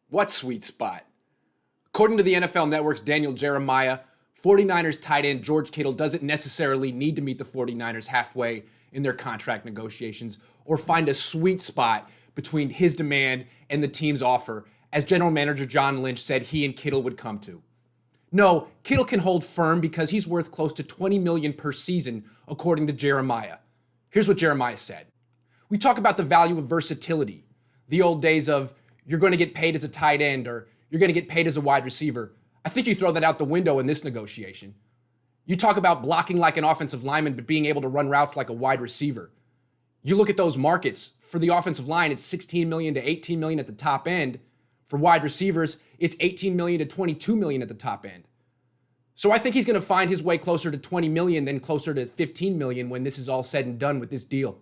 What sweet spot? According to the NFL Network's Daniel Jeremiah, 49ers tight end George Kittle doesn't necessarily need to meet the 49ers halfway in their contract negotiations or find a sweet spot between his demand and the team's offer, as general manager John Lynch said he and Kittle would come to. No, Kittle can hold firm because he's worth close to $20 million per season, according to Jeremiah. Here's what Jeremiah said. We talk about the value of versatility, the old days of you're going to get paid as a tight end or you're going to get paid as a wide receiver. I think you throw that out the window in this negotiation. You talk about blocking like an offensive lineman, but being able to run routes like a wide receiver. You look at those markets. For the offensive line, it's $16 million to $18 million at the top end. For wide receivers, it's $18 million to $22 million at the top end. So I think he's going to find his way closer to $20 million than closer to $15 million when this is all said and done with this deal.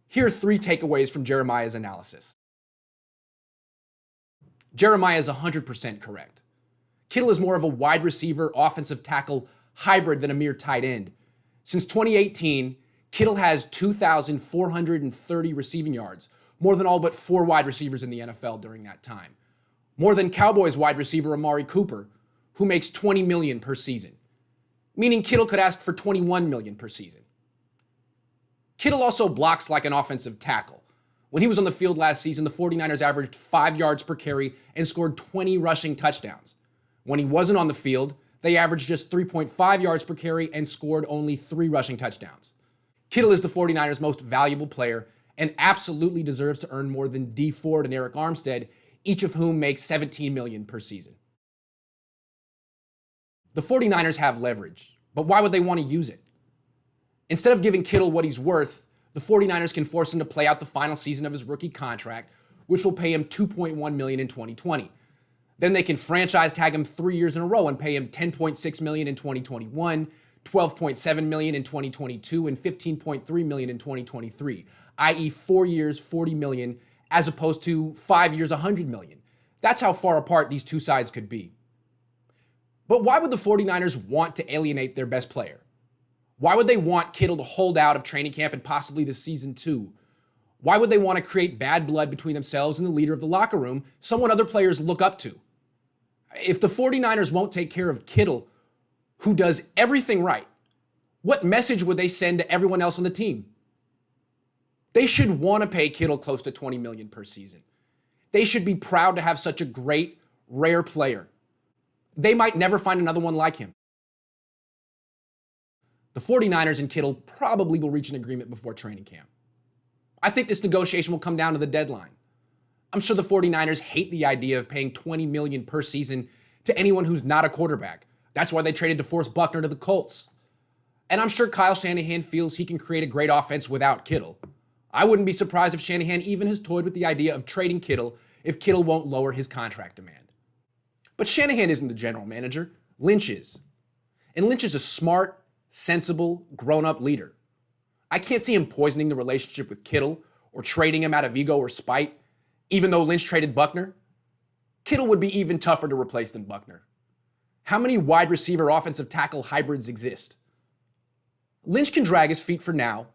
Here are 3 takeaways from Jeremiah's analysis. Jeremiah is 100% correct. Kittle is more of a wide receiver, offensive tackle hybrid than a mere tight end. Since 2018, Kittle has 2,430 receiving yards, more than all but 4 wide receivers in the NFL during that time. More than Cowboys wide receiver Amari Cooper, who makes $20 million per season, meaning Kittle could ask for $21 million per season. Kittle also blocks like an offensive tackle. When he was on the field last season, the 49ers averaged 5 yards per carry and scored 20 rushing touchdowns. When he wasn't on the field, they averaged just 3.5 yards per carry and scored only 3 rushing touchdowns. Kittle is the 49ers' most valuable player and absolutely deserves to earn more than Dee Ford and Eric Armstead, each of whom makes $17 million per season. The 49ers have leverage, but why would they want to use it? Instead of giving Kittle what he's worth, the 49ers can force him to play out the final season of his rookie contract, which will pay him $2.1 million in 2020. Then they can franchise tag him 3 years in a row and pay him $10.6 million in 2021, $12.7 million in 2022, and $15.3 million in 2023, i.e. 4 years, $40 million, as opposed to 5 years, $100 million. That's how far apart these two sides could be. But why would the 49ers want to alienate their best player? Why would they want Kittle to hold out of training camp and possibly the season too? Why would they want to create bad blood between themselves and the leader of the locker room, someone other players look up to? If the 49ers won't take care of Kittle, who does everything right, what message would they send to everyone else on the team? They should want to pay Kittle close to $20 million per season. They should be proud to have such a great, rare player. They might never find another one like him. The 49ers and Kittle probably will reach an agreement before training camp. I think this negotiation will come down to the deadline. I'm sure the 49ers hate the idea of paying $20 million per season to anyone who's not a quarterback. That's why they traded DeForest Buckner to the Colts. And I'm sure Kyle Shanahan feels he can create a great offense without Kittle. I wouldn't be surprised if Shanahan even has toyed with the idea of trading Kittle if Kittle won't lower his contract demand. But Shanahan isn't the general manager. Lynch is. And Lynch is a smart, sensible, grown-up leader. I can't see him poisoning the relationship with Kittle or trading him out of ego or spite, even though Lynch traded Buckner. Kittle would be even tougher to replace than Buckner. How many wide receiver offensive tackle hybrids exist? Lynch can drag his feet for now,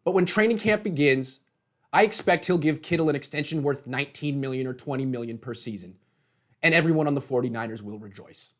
but when training camp begins, I expect he'll give Kittle an extension worth $19 million or $20 million per season, and everyone on the 49ers will rejoice.